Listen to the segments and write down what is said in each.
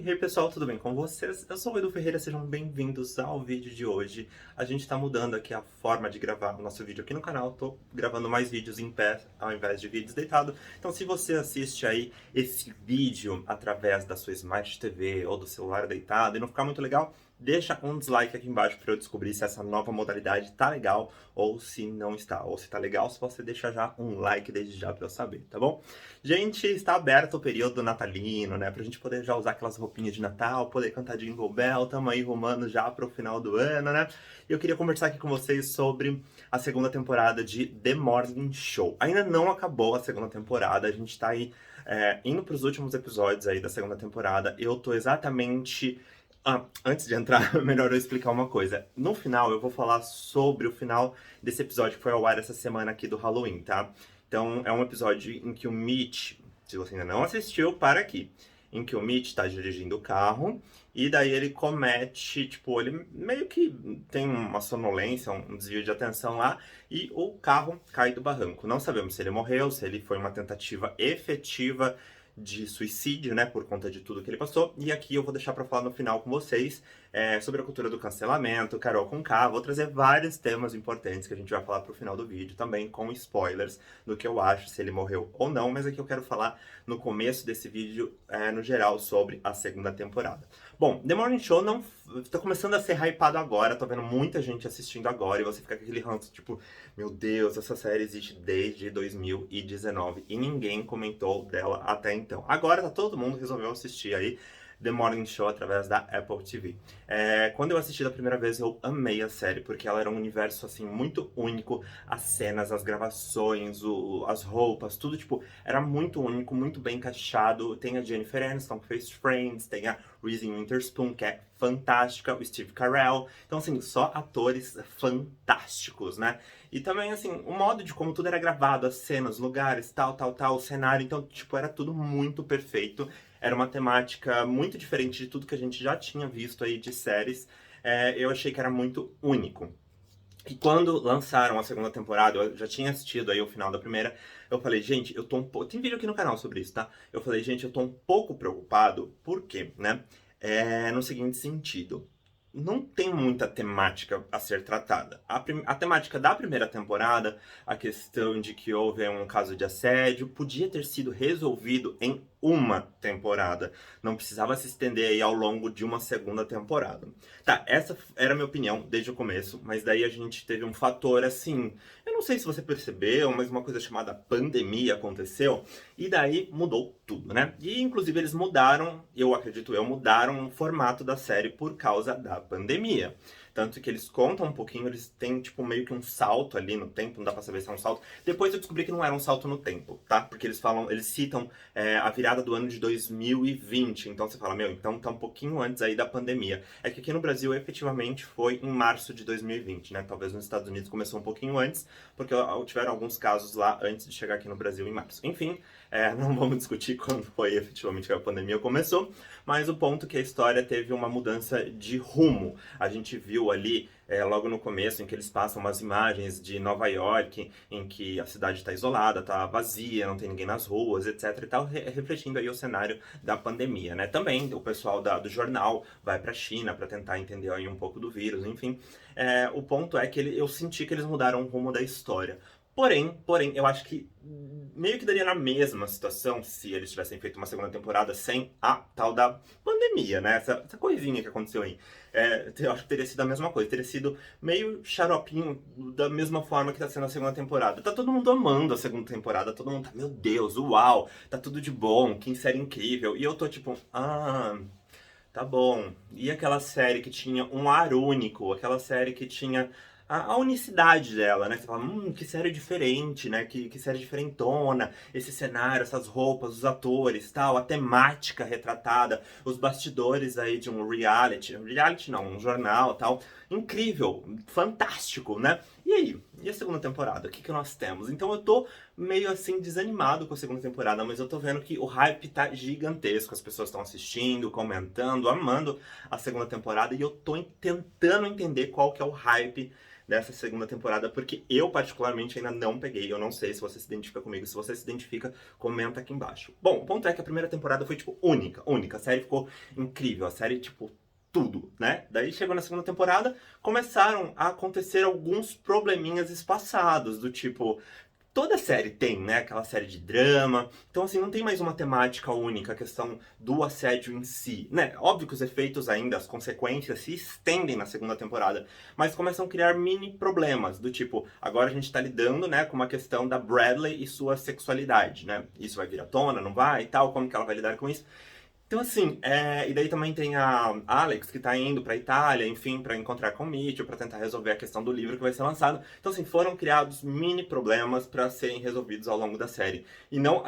E aí pessoal, tudo bem com vocês? Eu sou o Edu Ferreira, sejam bem-vindos ao vídeo de hoje. A gente tá mudando aqui a forma de gravar o nosso vídeo aqui no canal, tô gravando mais vídeos em pé ao invés de vídeos deitado. Então se você assiste aí esse vídeo através da sua Smart TV ou do celular deitado e não ficar muito legal, deixa um dislike aqui embaixo para eu descobrir se essa nova modalidade tá legal ou se não está. Ou se tá legal, se você deixar já um like desde já para eu saber, tá bom? Gente, está aberto o período natalino, né? Pra gente poder já usar aquelas roupinhas de Natal, poder cantar Jingle Bell, tamo aí rumando já pro final do ano, né? E eu queria conversar aqui com vocês sobre a segunda temporada de The Morning Show. Ainda não acabou a segunda temporada, a gente tá aí indo pros últimos episódios aí da segunda temporada. Eu tô exatamente... antes de entrar, melhor eu explicar uma coisa. No final, eu vou falar sobre o final desse episódio que foi ao ar essa semana aqui do Halloween, tá? Então, é um episódio em que o Mitch, se você ainda não assistiu, para aqui. Em que o Mitch tá dirigindo o carro e daí ele comete, tipo, ele meio que tem uma sonolência, um desvio de atenção lá e o carro cai do barranco. Não sabemos se ele morreu, se ele foi uma tentativa efetiva de suicídio, né, por conta de tudo que ele passou. E aqui eu vou deixar para falar no final com vocês sobre a cultura do cancelamento, Carol Conká. Vou trazer vários temas importantes que a gente vai falar pro final do vídeo, também com spoilers do que eu acho, se ele morreu ou não. Mas aqui eu quero falar no começo desse vídeo, no geral, sobre a segunda temporada. Bom, The Morning Show não tá começando a ser hypado agora, tô vendo muita gente assistindo agora, e você fica com aquele ranço, tipo, meu Deus, essa série existe desde 2019 e ninguém comentou dela até então. Agora tá todo mundo resolveu assistir aí The Morning Show através da Apple TV. Quando eu assisti da primeira vez, eu amei a série, porque ela era um universo, assim, muito único. As cenas, as gravações, as roupas, tudo, tipo, era muito único, muito bem encaixado. Tem a Jennifer Aniston, que fez Friends, tem a Reese Witherspoon, que é fantástica, o Steve Carell. Então, assim, só atores fantásticos, né? E também, assim, o modo de como tudo era gravado, as cenas, lugares, tal, o cenário. Então, tipo, era tudo muito perfeito. Era uma temática muito diferente de tudo que a gente já tinha visto aí de séries. Eu achei que era muito único. E quando lançaram a segunda temporada, eu já tinha assistido aí o final da primeira, eu falei, gente, eu tô um pouco... Tem vídeo aqui no canal sobre isso, tá? Eu falei, gente, eu tô um pouco preocupado, por quê, né? No seguinte sentido, não tem muita temática a ser tratada. A temática da primeira temporada, a questão de que houve um caso de assédio, podia ter sido resolvido em uma temporada. Não precisava se estender aí ao longo de uma segunda temporada. Tá, essa era a minha opinião desde o começo, mas daí a gente teve um fator assim, eu não sei se você percebeu, mas uma coisa chamada pandemia aconteceu, e daí mudou tudo, né? E inclusive eles mudaram, eu acredito mudaram o formato da série por causa da pandemia. Tanto que eles contam um pouquinho, eles têm tipo meio que um salto ali no tempo, não dá pra saber se é um salto. Depois eu descobri que não era um salto no tempo, tá? Porque eles citam a virada do ano de 2020. Então você fala, meu, então tá um pouquinho antes aí da pandemia. É que aqui no Brasil efetivamente foi em março de 2020, né? Talvez nos Estados Unidos começou um pouquinho antes, porque tiveram alguns casos lá antes de chegar aqui no Brasil em março. Enfim, não vamos discutir quando foi efetivamente que a pandemia começou, mas o ponto é que a história teve uma mudança de rumo. A gente viu ali, logo no começo, em que eles passam umas imagens de Nova York, em que a cidade está isolada, está vazia, não tem ninguém nas ruas, etc e tal, refletindo aí o cenário da pandemia, né? Também o pessoal do jornal vai para a China para tentar entender aí um pouco do vírus, enfim. O ponto é que eu senti que eles mudaram o rumo da história. Porém, eu acho que meio que daria na mesma situação se eles tivessem feito uma segunda temporada sem a tal da pandemia, né? Essa coisinha que aconteceu aí. Eu acho que teria sido a mesma coisa, teria sido meio xaropinho da mesma forma que tá sendo a segunda temporada. Tá todo mundo amando a segunda temporada, todo mundo tá, meu Deus, uau, tá tudo de bom, que série incrível. E eu tô tipo, tá bom. E aquela série que tinha um ar único, aquela série que tinha a unicidade dela, né? Você fala, que série diferente, né? Que série diferentona, esse cenário, essas roupas, os atores, tal, a temática retratada, os bastidores aí de um reality não, um jornal, tal. Incrível, fantástico, né? E aí? E a segunda temporada? O que nós temos? Então eu tô meio assim desanimado com a segunda temporada, mas eu tô vendo que o hype tá gigantesco, as pessoas estão assistindo, comentando, amando a segunda temporada, e eu tô tentando entender qual que é o hype dessa segunda temporada, porque eu particularmente ainda não peguei. Eu não sei se você se identifica comigo. Se você se identifica, comenta aqui embaixo. Bom, o ponto é que a primeira temporada foi, tipo, única. A série ficou incrível. A série, tipo, tudo, né? Daí chegou na segunda temporada, começaram a acontecer alguns probleminhas espaçados, do tipo, toda série tem, né? Aquela série de drama. Então, assim, não tem mais uma temática única, a questão do assédio em si, né? Óbvio que os efeitos ainda, as consequências se estendem na segunda temporada, mas começam a criar mini problemas, do tipo, agora a gente tá lidando, né, com uma questão da Bradley e sua sexualidade, né? Isso vai vir à tona, não vai e tal, como que ela vai lidar com isso? Então, assim, e daí também tem a Alex, que tá indo pra Itália, enfim, pra encontrar com o Mitchell, pra tentar resolver a questão do livro que vai ser lançado. Então, assim, foram criados mini problemas pra serem resolvidos ao longo da série. E não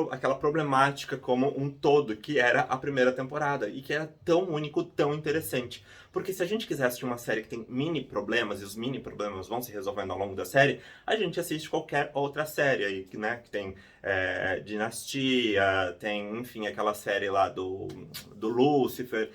aquela problemática como um todo, que era a primeira temporada, e que era tão único, tão interessante. Porque se a gente quiser assistir uma série que tem mini problemas, e os mini problemas vão se resolvendo ao longo da série, a gente assiste qualquer outra série aí, né, que tem Dinastia, tem, enfim, aquela série lá do Lucifer,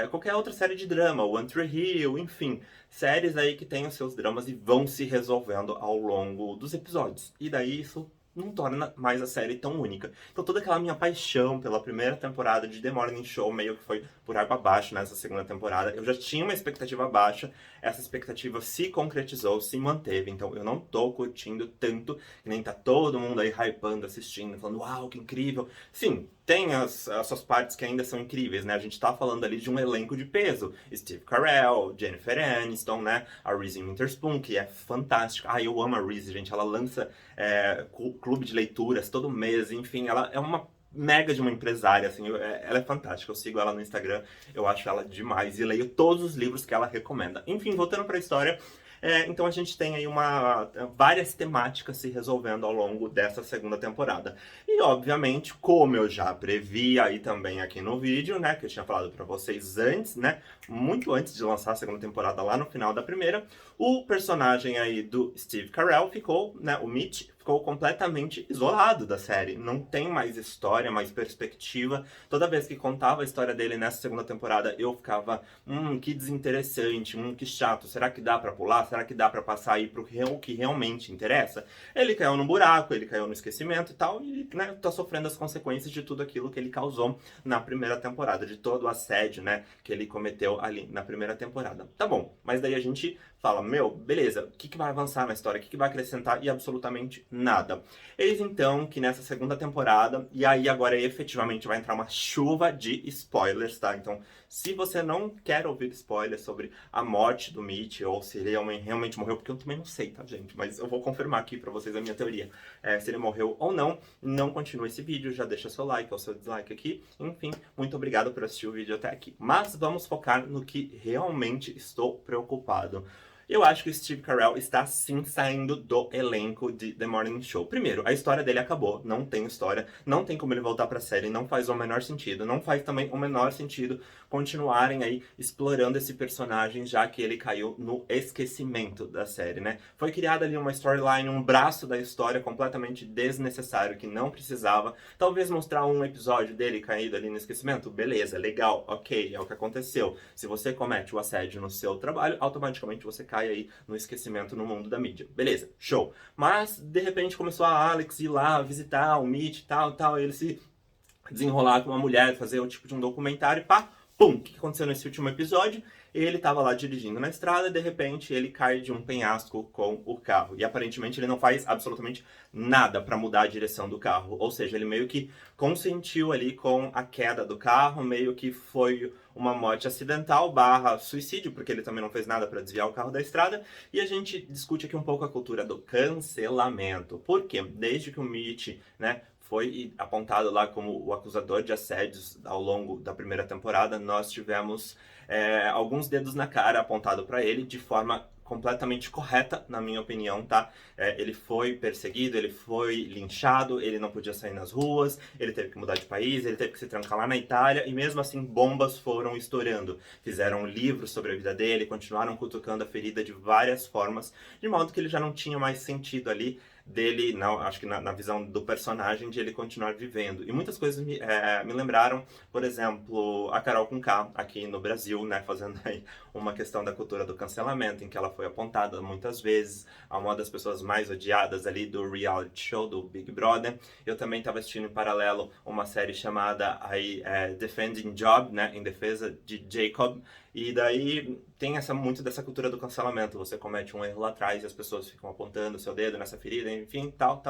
qualquer outra série de drama, One Tree Hill, enfim, séries aí que têm os seus dramas e vão se resolvendo ao longo dos episódios. E daí isso não torna mais a série tão única. Então toda aquela minha paixão pela primeira temporada de The Morning Show meio que foi por água abaixo nessa segunda temporada. Eu já tinha uma expectativa baixa, essa expectativa se concretizou, se manteve. Então eu não tô curtindo tanto, que nem tá todo mundo aí hypando, assistindo, falando, uau, que incrível. Sim, tem as suas partes que ainda são incríveis, né? A gente tá falando ali de um elenco de peso. Steve Carell, Jennifer Aniston, né? A Reese Witherspoon, que é fantástica. Ah, eu amo a Reese, gente. Ela lança clube de leituras todo mês, enfim, ela é uma mega de uma empresária, assim, ela é fantástica, eu sigo ela no Instagram, eu acho ela demais e leio todos os livros que ela recomenda. Enfim, voltando para a história, então a gente tem aí várias temáticas se resolvendo ao longo dessa segunda temporada. E obviamente, como eu já previ aí também aqui no vídeo, né, que eu tinha falado para vocês antes, né, muito antes de lançar a segunda temporada lá no final da primeira, o personagem aí do Steve Carell ficou, né, o Mitch, ficou completamente isolado da série. Não tem mais história, mais perspectiva. Toda vez que contava a história dele nessa segunda temporada, eu ficava, que desinteressante, que chato. Será que dá pra pular? Será que dá pra passar aí pro que realmente interessa? Ele caiu no buraco, ele caiu no esquecimento e tal, e, né, tá sofrendo as consequências de tudo aquilo que ele causou na primeira temporada, de todo o assédio, né, que ele cometeu ali na primeira temporada. Tá bom, mas daí a gente fala, meu, beleza, o que vai avançar na história? O que vai acrescentar? E absolutamente nada. Eis então que nessa segunda temporada, e aí agora efetivamente vai entrar uma chuva de spoilers, tá? Então, se você não quer ouvir spoilers sobre a morte do Mitch, ou se ele realmente morreu, porque eu também não sei, tá, gente? Mas eu vou confirmar aqui pra vocês a minha teoria. Se ele morreu ou não continue esse vídeo, já deixa seu like ou seu dislike aqui. Enfim, muito obrigado por assistir o vídeo até aqui. Mas vamos focar no que realmente estou preocupado. Eu acho que o Steve Carell está sim saindo do elenco de The Morning Show. Primeiro, a história dele acabou, não tem história, não tem como ele voltar pra série, não faz o menor sentido, não faz também o menor sentido continuarem aí explorando esse personagem, já que ele caiu no esquecimento da série, né? Foi criada ali uma storyline, um braço da história completamente desnecessário, que não precisava. Talvez mostrar um episódio dele caído ali no esquecimento, beleza, legal, ok, é o que aconteceu. Se você comete o assédio no seu trabalho, automaticamente você cai aí no esquecimento no mundo da mídia. Beleza, show. Mas, de repente, começou a Alex ir lá visitar o Mitch e tal, e ele se desenrolar com uma mulher, fazer um tipo de um documentário e pá, pum, o que aconteceu nesse último episódio? Ele estava lá dirigindo na estrada e de repente ele cai de um penhasco com o carro. E aparentemente ele não faz absolutamente nada para mudar a direção do carro. Ou seja, ele meio que consentiu ali com a queda do carro, meio que foi uma morte acidental barra suicídio, porque ele também não fez nada para desviar o carro da estrada. E a gente discute aqui um pouco a cultura do cancelamento. Por quê? Desde que o Mitch, né, foi apontado lá como o acusador de assédios ao longo da primeira temporada, nós tivemos alguns dedos na cara apontado para ele de forma completamente correta, na minha opinião, tá? Ele foi perseguido, ele foi linchado, ele não podia sair nas ruas, ele teve que mudar de país, ele teve que se trancar lá na Itália, e mesmo assim bombas foram estourando. Fizeram livros sobre a vida dele, continuaram cutucando a ferida de várias formas, de modo que ele já não tinha mais sentido ali dele, não, acho que na visão do personagem, de ele continuar vivendo. E muitas coisas me lembraram, por exemplo, a Carol Conká, aqui no Brasil, né, fazendo aí uma questão da cultura do cancelamento, em que ela foi apontada muitas vezes a uma das pessoas mais odiadas ali do reality show, do Big Brother. Eu também estava assistindo em paralelo uma série chamada aí, Defending Job, né, em defesa de Jacob, e daí tem muito dessa cultura do cancelamento. Você comete um erro lá atrás e as pessoas ficam apontando o seu dedo nessa ferida, enfim, tal.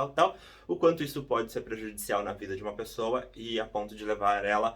O quanto isso pode ser prejudicial na vida de uma pessoa e a ponto de levar ela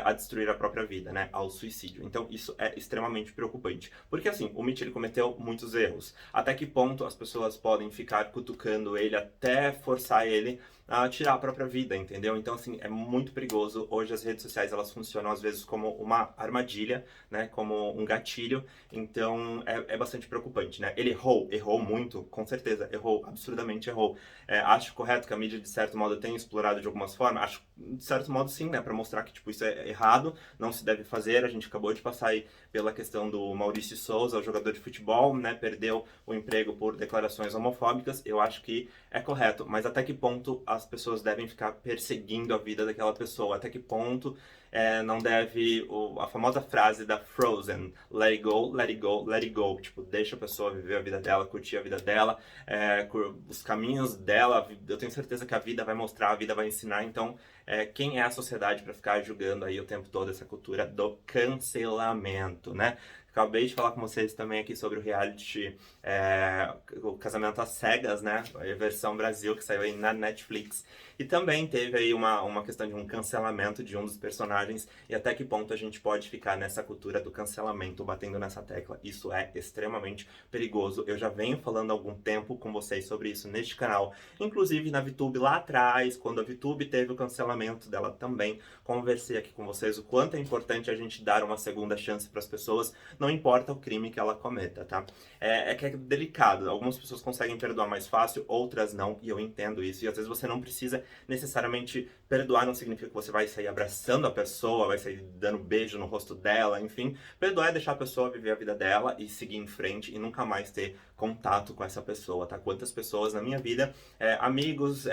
a destruir a própria vida, né, ao suicídio. Então isso é extremamente preocupante. Porque assim, o Mitch ele cometeu muitos erros. Até que ponto as pessoas podem ficar cutucando ele até forçar ele a tirar a própria vida, entendeu? Então, assim, é muito perigoso. Hoje as redes sociais, elas funcionam às vezes como uma armadilha, né? Como um gatilho. Então, é bastante preocupante, né? Ele errou muito, com certeza, errou, absurdamente errou. Acho correto que a mídia, de certo modo, tenha explorado de algumas formas? Acho, de certo modo, sim, né? Pra mostrar que, tipo, isso é errado, não se deve fazer. A gente acabou de passar aí pela questão do Maurício Souza, o jogador de futebol, né? Perdeu o emprego por declarações homofóbicas. Eu acho que é correto, mas até que ponto as pessoas devem ficar perseguindo a vida daquela pessoa? Até que ponto não deve... a famosa frase da Frozen, let it go, let it go, let it go. Tipo, deixa a pessoa viver a vida dela, curtir a vida dela, os caminhos dela. Eu tenho certeza que a vida vai mostrar, a vida vai ensinar. Então, quem é a sociedade para ficar julgando aí o tempo todo essa cultura do cancelamento, né? Acabei de falar com vocês também aqui sobre o reality o Casamento às Cegas, né? A versão Brasil, que saiu aí na Netflix. E também teve aí uma questão de um cancelamento de um dos personagens. E até que ponto a gente pode ficar nessa cultura do cancelamento, batendo nessa tecla. Isso é extremamente perigoso. Eu já venho falando há algum tempo com vocês sobre isso neste canal. Inclusive na VTube lá atrás, quando a VTube teve o cancelamento dela também, conversei aqui com vocês o quanto é importante a gente dar uma segunda chance para as pessoas, não importa o crime que ela cometa, tá? Que é delicado. Algumas pessoas conseguem perdoar mais fácil, outras não, e eu entendo isso. E às vezes você não precisa necessariamente perdoar, não significa que você vai sair abraçando a pessoa, vai sair dando beijo no rosto dela, enfim. Perdoar é deixar a pessoa viver a vida dela e seguir em frente e nunca mais ter contato com essa pessoa, tá? Quantas pessoas na minha vida, amigos,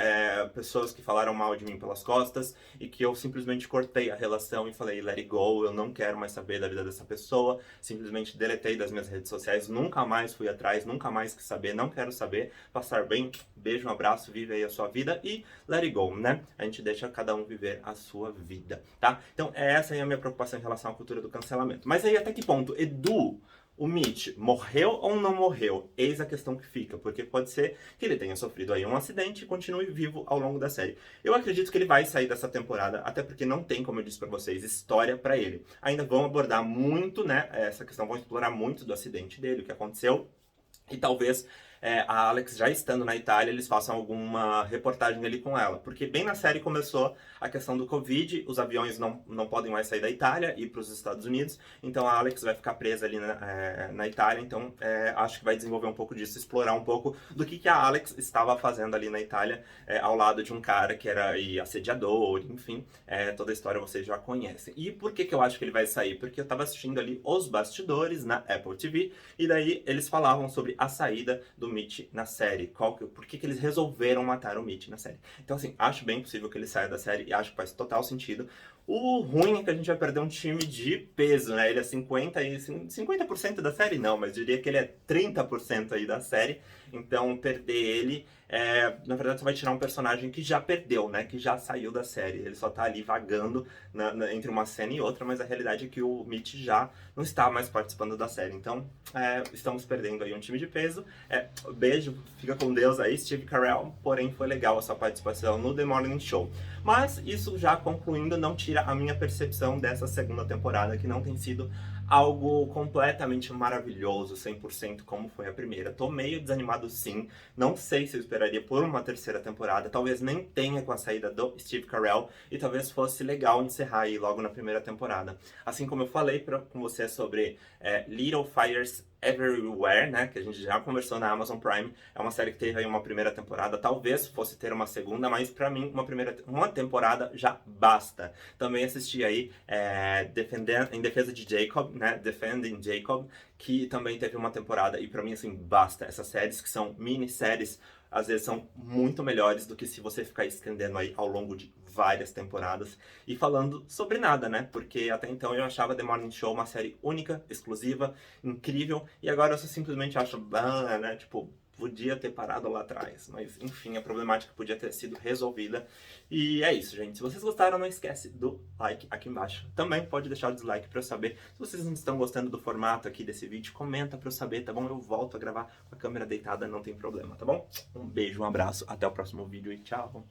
pessoas que falaram mal de mim pelas costas e que eu simplesmente cortei a relação e falei, let it go, eu não quero mais saber da vida dessa pessoa, simplesmente deletei das minhas redes sociais, nunca mais fui atrás, nunca mais quis saber, não quero saber, passar bem, beijo, um abraço, vive aí a sua vida e let it go, né? A gente deixa cada um viver a sua vida, tá? Então essa aí é a minha preocupação em relação à cultura do cancelamento. Mas aí até que ponto? Edu, o Mitch morreu ou não morreu? Eis a questão que fica, porque pode ser que ele tenha sofrido aí um acidente e continue vivo ao longo da série. Eu acredito que ele vai sair dessa temporada, até porque não tem, como eu disse pra vocês, história pra ele. Ainda vão abordar muito, né, essa questão, vão explorar muito do acidente dele, o que aconteceu, e talvez a Alex, já estando na Itália, eles façam alguma reportagem ali com ela. Porque bem na série começou a questão do Covid, os aviões não podem mais sair da Itália e ir para os Estados Unidos, então a Alex vai ficar presa ali na Itália, então acho que vai desenvolver um pouco disso, explorar um pouco do que a Alex estava fazendo ali na Itália, ao lado de um cara que era assediador, enfim, toda a história vocês já conhecem. E por que eu acho que ele vai sair? Porque eu estava assistindo ali Os Bastidores na Apple TV, e daí eles falavam sobre a saída do Mitch na série, por que eles resolveram matar o Mitch na série. Então assim, acho bem possível que ele saia da série e acho que faz total sentido. O ruim é que a gente vai perder um time de peso, né? Ele é 50% da série não, mas eu diria que ele é 30% aí da série. Então perder ele, na verdade, você vai tirar um personagem que já perdeu, né? Que já saiu da série. Ele só tá ali vagando entre uma cena e outra, mas a realidade é que o Mitch já não está mais participando da série. Então, estamos perdendo aí um time de peso. Beijo, fica com Deus aí, Steve Carell. Porém, foi legal a sua participação no The Morning Show. Mas isso já concluindo, não tira a minha percepção dessa segunda temporada, que não tem sido algo completamente maravilhoso, 100% como foi a primeira. Tô meio desanimado sim, não sei se eu esperaria por uma terceira temporada, talvez nem tenha com a saída do Steve Carell, e talvez fosse legal encerrar aí logo na primeira temporada. Assim como eu falei com você sobre Little Fires Everywhere, né, que a gente já conversou na Amazon Prime, é uma série que teve aí uma primeira temporada, talvez fosse ter uma segunda, mas pra mim uma temporada já basta. Também assisti aí em defesa de Jacob, né, Defending Jacob, que também teve uma temporada e pra mim assim, basta. Essas séries que são minisséries às vezes são muito melhores do que se você ficar estendendo aí ao longo de várias temporadas e falando sobre nada, né? Porque até então eu achava The Morning Show uma série única, exclusiva, incrível, e agora eu só simplesmente acho, né? Tipo, podia ter parado lá atrás, mas enfim, a problemática podia ter sido resolvida. E é isso, gente. Se vocês gostaram, não esquece do like aqui embaixo. Também pode deixar o dislike para eu saber. Se vocês não estão gostando do formato aqui desse vídeo, comenta para eu saber, tá bom? Eu volto a gravar com a câmera deitada, não tem problema, tá bom? Um beijo, um abraço, até o próximo vídeo e tchau!